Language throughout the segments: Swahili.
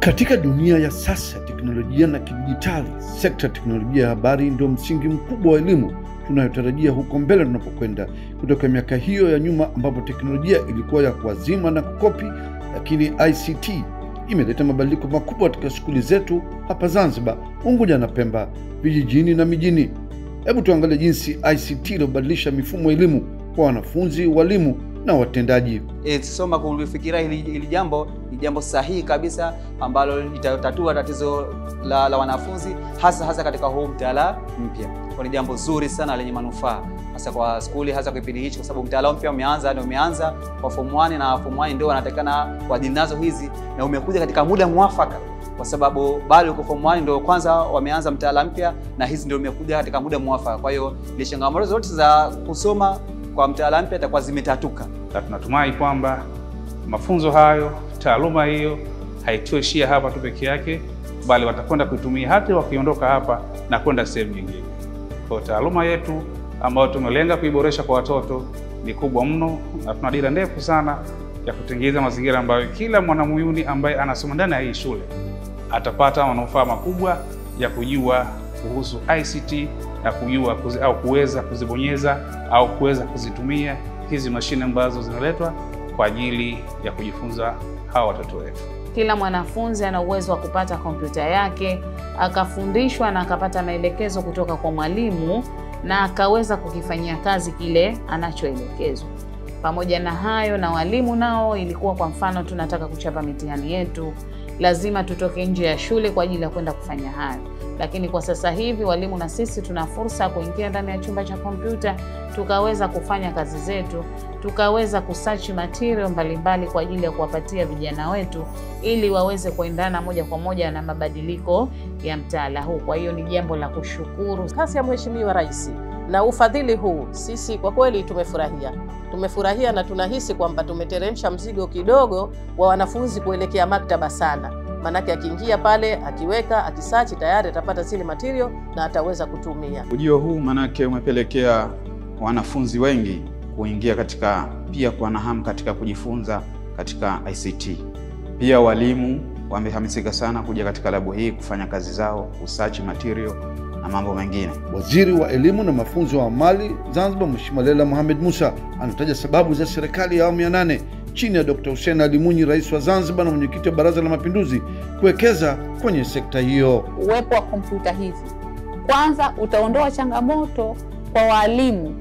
Katika dunia ya sasa teknolojia na kidijitali, sekta ya teknolojia ya habari ndio msingi mkubwa wa elimu tunayotarajia huko mbele tunapokwenda. Kutoka miaka hiyo ya nyuma ambapo teknolojia ilikuwa ya kuazima na kukopi, lakini ICT imeleta mabadiliko makubwa katika shule zetu hapa Zanzibar, Unguja na Pemba, vijijini na mijini. Hebu tuangalie jinsi ICT ilibadilisha mifumo ya elimu kwa wanafunzi, walimu na watendaji. Soma kulifikiria hili jambo ni jambo sahihi kabisa ambalo litatatua tatizo la wanafunzi hasa katika huu mtaala mpya. Kwa ni jambo zuri sana lenye manufaa hasa kwa skuli, hasa kwa kipindi hichi, kwa sababu mtaala mpya umeanza kwa form 1 na form 1 ndio wanatakana kwa dinazo hizi, na umekuja katika muda mwafaka kwa sababu bado uko form 1 ndio kwanza wameanza mtaala mpya, na hizi ndio imekuja katika muda mwafaka. Kwa hiyo ile changamoto zote za kusoma kwa mtaala mpya itakuwa zimetatuka. Na tunatumai kwamba mafunzo hayo, taaluma hiyo haitoishia hapa tu peke yake, bali watakwenda kuitumia hata wakiondoka hapa na kwenda sehemu nyingine. Kwa taaluma yetu ambayo tumelenga kuiboresha kwa watoto ni kubwa mno, na tuna dira ndefu sana ya kutengeneza mazingira ambayo kila mwanamuyuni ambaye anasoma ndani ya hii shule atapata manufaa makubwa ya kujua kuhusu ICT na kujua au kuweza kuzibonyeza au kuweza kuzitumia hizi mashine ambazo zinaletwa kwa ajili ya kujifunza hawa watoto wetu. Kila mwanafunzi ana uwezo wa kupata kompyuta yake, akafundishwa na akapata maelekezo kutoka kwa mwalimu na akaweza kukifanyia kazi kile anachoelekezwa. Pamoja na hayo, na walimu nao ilikuwa kwa mfano tunataka kuchapa mitihani yetu, lazima tutoke nje ya shule kwa ajili ya kwenda kufanya hayo. Lakini kwa sasa hivi walimu na sisi tuna fursa kuingia ndani ya chumba cha kompyuta, tukaweza kufanya kazi zetu, tukaweza kusearch material mbalimbali kwa ajili ya kuwapatia vijana wetu ili waweze kuendana moja kwa moja na mabadiliko ya mtaala huu. Kwa hiyo ni jambo la kushukuru. Kasi ya Mheshimiwa Rais na ufadhili huu, sisi kwa kweli tumefurahia na tunahisi kwamba tumeteremsha mzigo kidogo wa wanafunzi kuelekea maktaba sana. Manake akiingia pale, akiweka, akisearch, tayari atapata zile material na ataweza kutumia. Ujio huu manake umepelekea wanafunzi wengi kuingia katika, pia kuwa na hamu katika kujifunza katika ICT. Pia walimu wamehamasika sana kuja katika labu hii kufanya kazi zao, kusearch material na mambo mengine. Waziri wa Elimu na Mafunzo wa Amali Zanzibar, Mheshimiwa Leila Mohamed Musa, anataja sababu za serikali ya awamu ya 8 chini ya Dr. Hussein Ali Mwinyi, rais wa Zanzibar na mwenyekiti wa Baraza la Mapinduzi, kuwekeza kwenye sekta hiyo. Uwepo wa kompyuta hizi kwanza utaondoa changamoto kwa walimu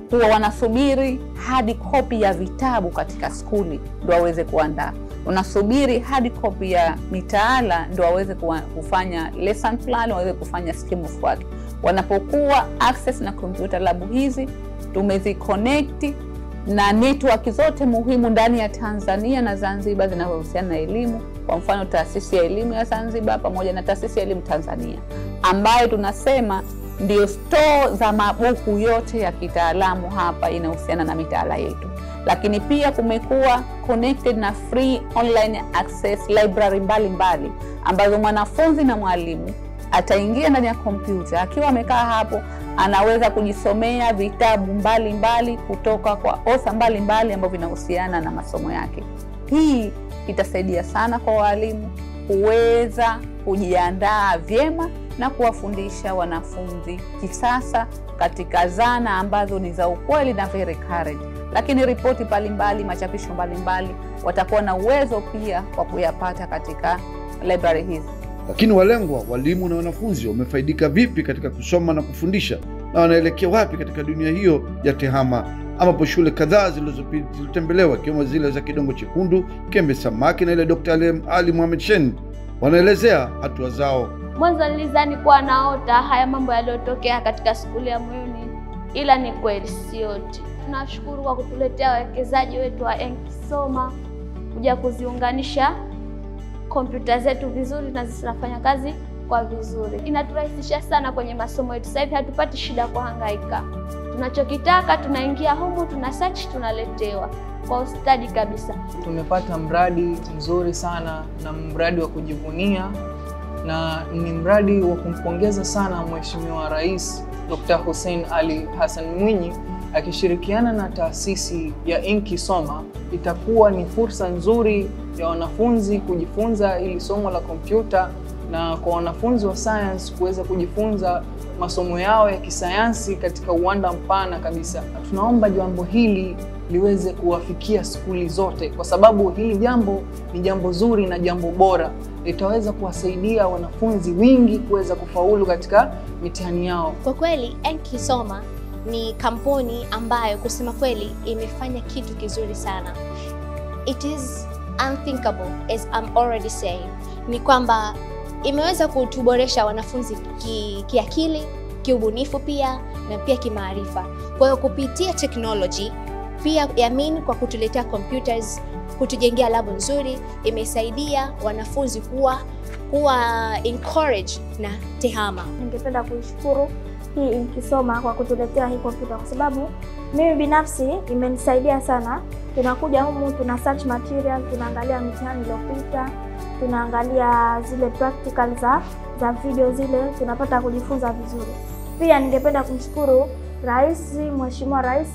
kuwa wanasubiri hadi copy ya vitabu katika skuli ndio waweze kuandaa. Unasubiri hadi copy ya mitaala ndio waweze kufanya lesson plan, waweze kufanya scheme of work. Wanapokuwa access na computer lab hizi tumeziconnect na network zote muhimu ndani ya Tanzania na Zanzibar zinazohusiana na elimu. Kwa mfano taasisi ya elimu ya Zanzibar pamoja na taasisi ya elimu Tanzania, ambayo tunasema ndio store za mabuku yote ya kitaalamu hapa inahusiana na mitaala yetu. Lakini pia kumekuwa connected na free online access library mbalimbali ambazo mwanafunzi na mwalimu ataingia ndani ya kompyuta, akiwa amekaa hapo anaweza kujisomea vitabu mbalimbali kutoka kwa author mbalimbali ambao vinahusiana na masomo yake. Hii itasaidia sana kwa walimu kuweza kujiandaa vyema na kuwafundisha wanafunzi kisasa katika zana ambazo ni za ukweli na very current. Lakini ripoti mbalimbali, machapisho mbalimbali watakuwa na uwezo pia wa kuyapata katika library hizi. Lakini walengwa, walimu na wanafunzi, wamefaidika vipi katika kusoma na kufundisha, na wanaelekea wapi katika dunia hiyo ya tehama, ambapo shule kadhaa zilizotembelewa ikiwemo zile za Kidongo Chekundu, Kembe Samaki na ile Dr. Ali Mohamed Shein wanaelezea hatua zao. Mwanzo nilizani kuwa naota haya mambo yaliyotokea katika skuli ya Muyuni, ila ni kweli si yote. Tunashukuru kwa kutuletea wawekezaji wetu wa Enkisoma kuja kuziunganisha kompyuta zetu vizuri na zinafanya kazi kwa vizuri. Inaturahisisha sana kwenye masomo yetu. Sasa hivi hatupati shida kuhangaika. Tunachokitaka tunaingia humu, tuna search, tunaletewa kwa ustadi kabisa. Tumepata mradi mzuri sana na mradi wa kujivunia, na ni mradi wa kumpongeza sana Mheshimiwa Rais Dr. Hussein Ali Hassan Mwinyi akishirikiana na taasisi ya Inkisoma, itakuwa ni fursa nzuri ya wanafunzi kujifunza ili somo la kompyuta, na kwa wanafunzi wa science kuweza kujifunza masomo yao ya kisayansi katika uwanda mpana kabisa. Tunaomba jambo hili liweze kuwafikia skuli zote, kwa sababu hili jambo ni jambo zuri na jambo bora. Litaweza kuwasaidia wanafunzi wengi kuweza kufaulu katika mitihani yao. Kwa kweli Inkisoma ni kampuni ambayo kusema kweli imefanya kitu kizuri sana. It is unthinkable, as I'm already saying. Ni kwamba imeweza kutuboresha wanafunzi kiakili, kiubunifu pia na pia kimaarifa. Kwa hiyo kupitia technology pia Yamin kwa kutuletea computers, kutujengea labu nzuri, imesaidia wanafunzi kuwa encourage na tehama. Ningependa kuishukuru hii Inkisoma kwa kutuletea hii kompyuta, kwa sababu mimi binafsi imenisaidia sana. Tunakuja humu, tuna search material, tunaangalia mitihani iliyopita, tunaangalia zile practical za video zile, tunapata kujifunza vizuri. Pia ningependa kumshukuru Mheshimiwa Rais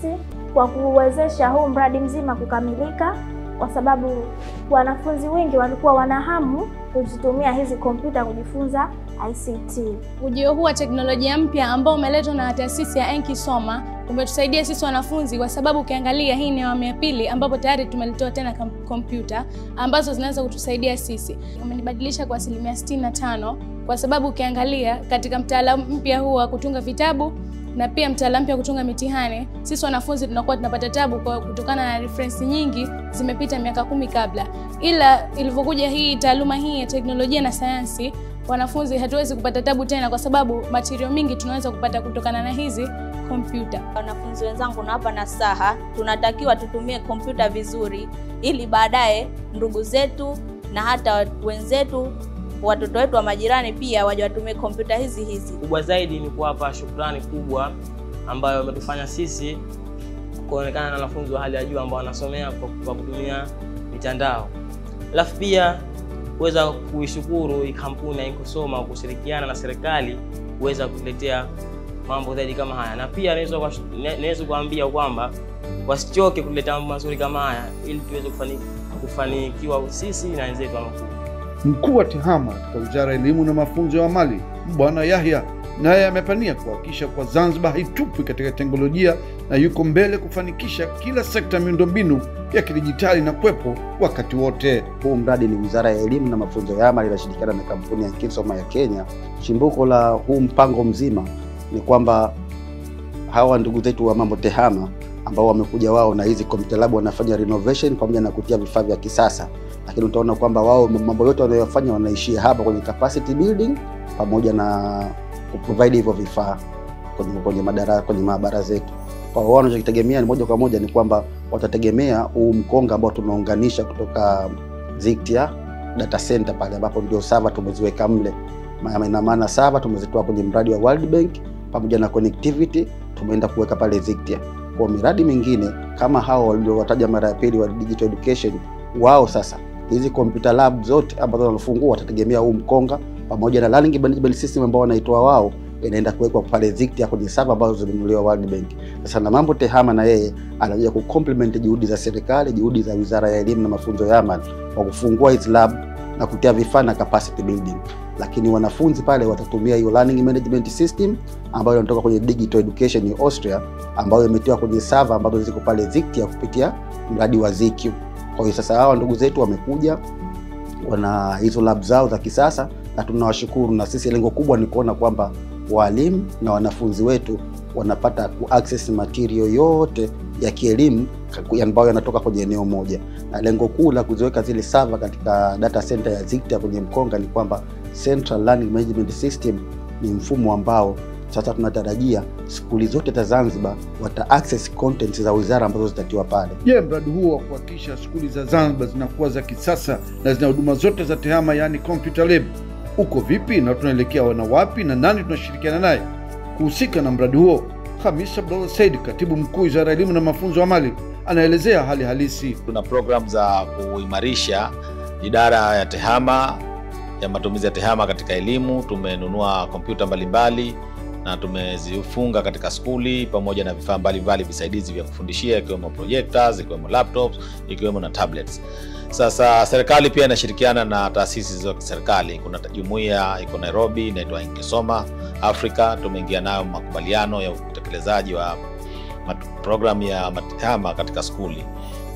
kwa kuwezesha huu mradi mzima kukamilika, kwa sababu wanafunzi wengi walikuwa wanahamu kuzitumia hizi kompyuta kujifunza ICT. Ujio huu wa teknolojia mpya ambao umeletwa na taasisi ya Inkisoma umetusaidia sisi wanafunzi, kwa sababu ukiangalia hii ni awamu ya pili ambapo tayari tumelitoa tena kompyuta ambazo zinaweza kutusaidia sisi. Umenibadilisha kwa 65%, kwa sababu ukiangalia katika mtaala mpya huu wa kutunga vitabu na pia mtaala mpya kutunga mitihani, sisi wanafunzi tunakuwa tunapata tabu kutokana na reference nyingi zimepita miaka 10 kabla. Ila ilivyokuja hii taaluma hii ya teknolojia na sayansi, wanafunzi hatuwezi kupata tabu tena, kwa sababu material mingi tunaweza kupata kutokana na hizi kompyuta. Wanafunzi wenzangu na hapa nasaha, tunatakiwa tutumie kompyuta vizuri ili baadaye ndugu zetu na hata wenzetu, watoto wetu wa majirani pia waje watumie kompyuta hizi. Kubwa zaidi ni kuwapa shukrani kubwa ambayo wametufanya sisi kuonekana na wanafunzi wa hali ya juu ambao wanasomea kwa kutumia mitandao. Alafu pia kuweza kuishukuru kampuni ya Inkisoma kushirikiana na serikali kuweza kutuletea mambo zaidi kama haya, na pia naweza kuambia kwamba wasichoke kuleta mambo mazuri kama haya ili tuweze kufanikiwa sisi na wenzetu wanafunzi. Mkuu wa TEHAMA katika Wizara ya Elimu na Mafunzo ya Amali, Bwana Yahya, naye amepania kuhakikisha kwa Zanzibar haitupwi katika teknolojia na yuko mbele kufanikisha kila sekta miundombinu ya kidijitali na kuwepo wakati wote. Huu mradi ni Wizara ya Elimu na Mafunzo ya Amali inashirikiana na kampuni ya Inkisoma ya Kenya. Chimbuko la huu mpango mzima ni kwamba hawa ndugu zetu wa mambo TEHAMA ambao wamekuja wao na hizi computer lab wanafanya renovation pamoja na kutia vifaa vya kisasa, lakini utaona kwamba wao mambo yote wanayofanya wanaishia hapa kwenye capacity building pamoja na kuprovide hivyo vifaa kwenye maabara zetu. Kwa wao wanachokitegemea ni moja kwa moja ni kwamba watategemea huu mkonga ambao tunaunganisha kutoka Zictia data center pale ambapo ndio server tumeziweka mle. Ina maana server tumezitoa kwenye mradi wa World Bank pamoja na connectivity tumeenda kuweka pale Zictia. Kwa miradi mingine kama hao waliowataja mara ya pili wa digital education, wao sasa hizi computer lab zote ambazo wanafungua watategemea huu mkonga pamoja na learning management system ambao wanaitoa wao inaenda kuwekwa pale Zictia kwenye server ambazo zimenunuliwa World Bank. Sasa na mambo TEHAMA na yeye anakuja kucomplement juhudi za serikali, juhudi za Wizara ya Elimu na Mafunzo ya Amali kwa kufungua hizi lab na kutia vifaa na capacity building. Lakini wanafunzi pale watatumia hiyo learning management system ambayo inatoka kwenye digital education ya Austria ambayo imetiwa kwenye server ambazo ziko pale Zictia kupitia mradi wa ZQ. Kwa hiyo sasa hawa ndugu zetu wamekuja wana hizo lab zao za kisasa na tunawashukuru, na sisi lengo kubwa ni kuona kwamba walimu na wanafunzi wetu wanapata access material yote ya kielimu ambayo yanatoka kwenye eneo moja. Na lengo kuu la kuziweka zile server katika data center ya Zictia kwenye mkonga ni kwamba Central Learning Management System ni mfumo ambao sasa tunatarajia skuli zote za Zanzibar wata access content za wizara ambazo zitatiwa pale. Je, mradi huo wa kuhakikisha skuli za Zanzibar zinakuwa za kisasa na zina huduma zote za TEHAMA yani computer lab uko vipi na tunaelekea wana wapi na nani tunashirikiana naye kuhusika na mradi huo? Khamis Abdullah Said, Katibu Mkuu Wizara ya Elimu na Mafunzo ya Amali, anaelezea hali halisi. Tuna program za kuimarisha idara ya TEHAMA ya matumizi ya TEHAMA katika elimu. Tumenunua kompyuta mbalimbali na tumezifunga katika skuli pamoja na vifaa mbalimbali visaidizi vya kufundishia, ikiwemo projectors, ikiwemo laptops, ikiwemo na tablets. Sasa serikali pia inashirikiana na taasisi za serikali. Kuna jumuiya iko Nairobi inaitwa Inkisoma Africa, tumeingia nayo makubaliano ya utekelezaji wa program ya TEHAMA katika skuli,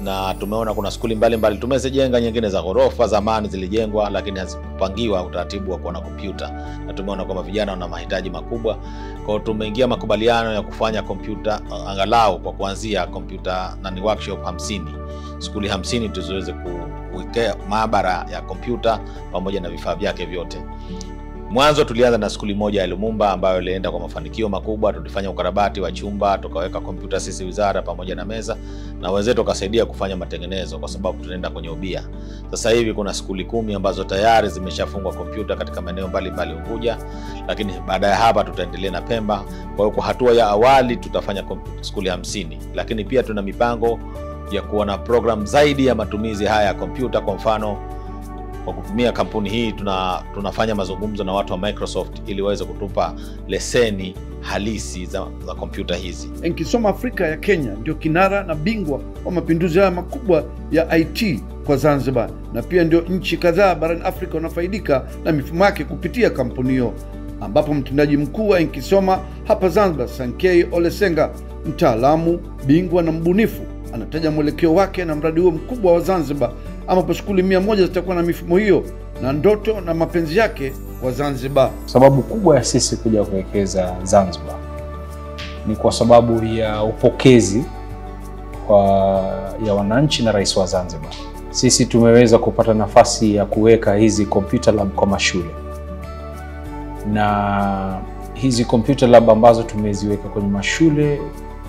na tumeona kuna skuli mbalimbali tumezijenga, nyingine za ghorofa zamani zilijengwa lakini hazikupangiwa utaratibu wa kuwa na kompyuta, na tumeona kwamba vijana wana mahitaji makubwa. Kwa hiyo tumeingia makubaliano ya kufanya kompyuta angalau kwa kuanzia kompyuta na ni workshop 50, skuli 50 tuziweze kuwekea maabara ya kompyuta pamoja na vifaa vyake vyote. Mwanzo tulianza na skuli moja ya Lumumba ambayo ilienda kwa mafanikio makubwa. Tulifanya ukarabati wa chumba, tukaweka kompyuta sisi wizara pamoja na meza, na wenzetu wakasaidia kufanya matengenezo kwa sababu tunaenda kwenye ubia. Sasa hivi kuna skuli 10 ambazo tayari zimeshafungwa kompyuta katika maeneo mbalimbali Unguja, lakini baada ya hapa tutaendelea na Pemba. Kwa hiyo kwa hatua ya awali tutafanya skuli 50, lakini pia tuna mipango ya kuwa na program zaidi ya matumizi haya ya kompyuta. Kwa mfano, kwa kutumia kampuni hii tunafanya mazungumzo na watu wa Microsoft ili waweze kutupa leseni halisi za kompyuta hizi. Inkisoma Afrika ya Kenya ndio kinara na bingwa wa mapinduzi haya makubwa ya IT kwa Zanzibar, na pia ndio nchi kadhaa barani Afrika wanafaidika na mifumo yake kupitia kampuni hiyo, ambapo mtendaji mkuu wa Inkisoma hapa Zanzibar, Sankei Olesenga, mtaalamu, bingwa na mbunifu, anataja mwelekeo wake na mradi huo mkubwa wa Zanzibar, ambapo shule 100 zitakuwa na mifumo hiyo na ndoto na mapenzi yake kwa Zanzibar. Sababu kubwa ya sisi kuja kuwekeza Zanzibar ni kwa sababu ya upokezi ya wananchi na rais wa Zanzibar. Sisi tumeweza kupata nafasi ya kuweka hizi computer lab kwa mashule, na hizi computer lab ambazo tumeziweka kwenye mashule,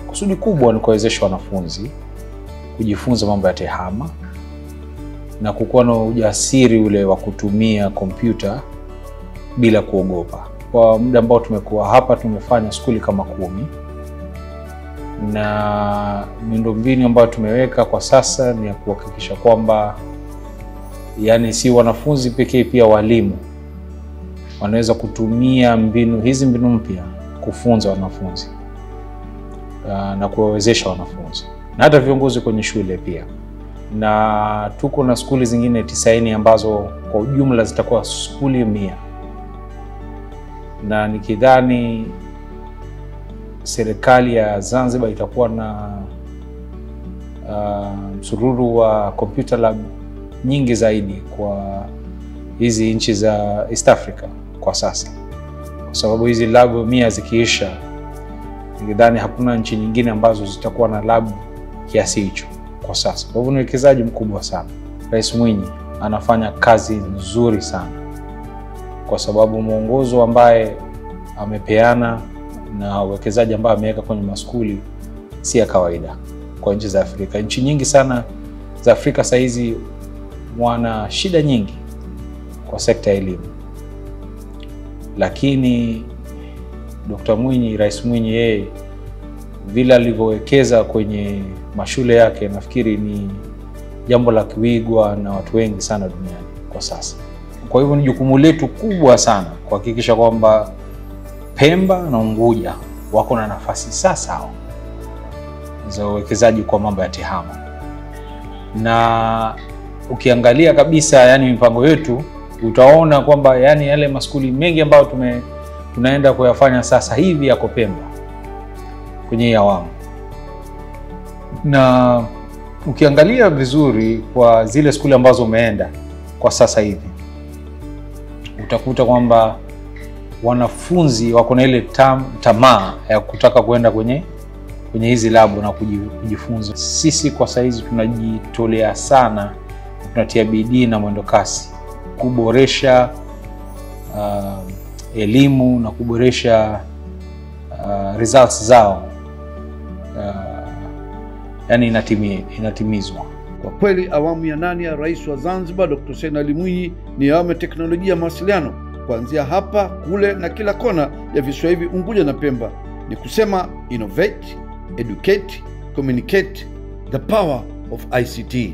kusudi kubwa ni kuwezesha wanafunzi kujifunza mambo ya TEHAMA na kukuwa na ujasiri ule wa kutumia kompyuta bila kuogopa. Kwa muda ambao tumekuwa hapa tumefanya skuli kama 10, na miundombinu ambayo tumeweka kwa sasa ni ya kuhakikisha kwamba yani si wanafunzi pekee, pia walimu wanaweza kutumia mbinu mpya kufunza wanafunzi na kuwawezesha wanafunzi na hata viongozi kwenye shule pia. Na tuko na skuli zingine 90 ambazo kwa ujumla zitakuwa skuli 100, na nikidhani serikali ya Zanzibar itakuwa na msururu wa computer lab nyingi zaidi kwa hizi nchi za East Africa kwa sasa, kwa sababu hizi lab 100 zikiisha, nikidhani hakuna nchi nyingine ambazo zitakuwa na lab kiasi hicho kwa sasa. Kwa hivyo ni uwekezaji mkubwa sana. Rais Mwinyi anafanya kazi nzuri sana, kwa sababu mwongozo ambaye amepeana na uwekezaji ambao ameweka kwenye maskuli si ya kawaida kwa nchi za Afrika. Nchi nyingi sana za Afrika sasa hizi wana shida nyingi kwa sekta ya elimu, lakini Dr. Mwinyi, Rais Mwinyi, yeye vile alivyowekeza kwenye mashule yake, nafikiri ni jambo la kuigwa na watu wengi sana duniani kwa sasa. Kwa hivyo ni jukumu letu kubwa sana kuhakikisha kwamba Pemba na Unguja wako na nafasi sasa za uwekezaji kwa mambo ya TEHAMA. Na ukiangalia kabisa yani mipango yetu, utaona kwamba yani yale maskuli mengi ambayo tunaenda kuyafanya sasa hivi yako Pemba kwenye awamu. Na ukiangalia vizuri kwa zile skuli ambazo umeenda kwa sasa hivi, utakuta kwamba wanafunzi wako na ile tamaa ya kutaka kwenda kwenye hizi labu na kujifunza. Sisi kwa saizi tunajitolea sana, tunatia bidii na mwendo kasi kuboresha elimu na kuboresha results zao, yani inatimizwa. Kwa kweli awamu ya 8 ya Rais wa Zanzibar Dr. Hussein Ali Mwinyi ni awamu ya teknolojia ya mawasiliano, kuanzia hapa, kule na kila kona ya visiwa hivi Unguja na Pemba. Ni kusema innovate, educate, communicate, the power of ICT.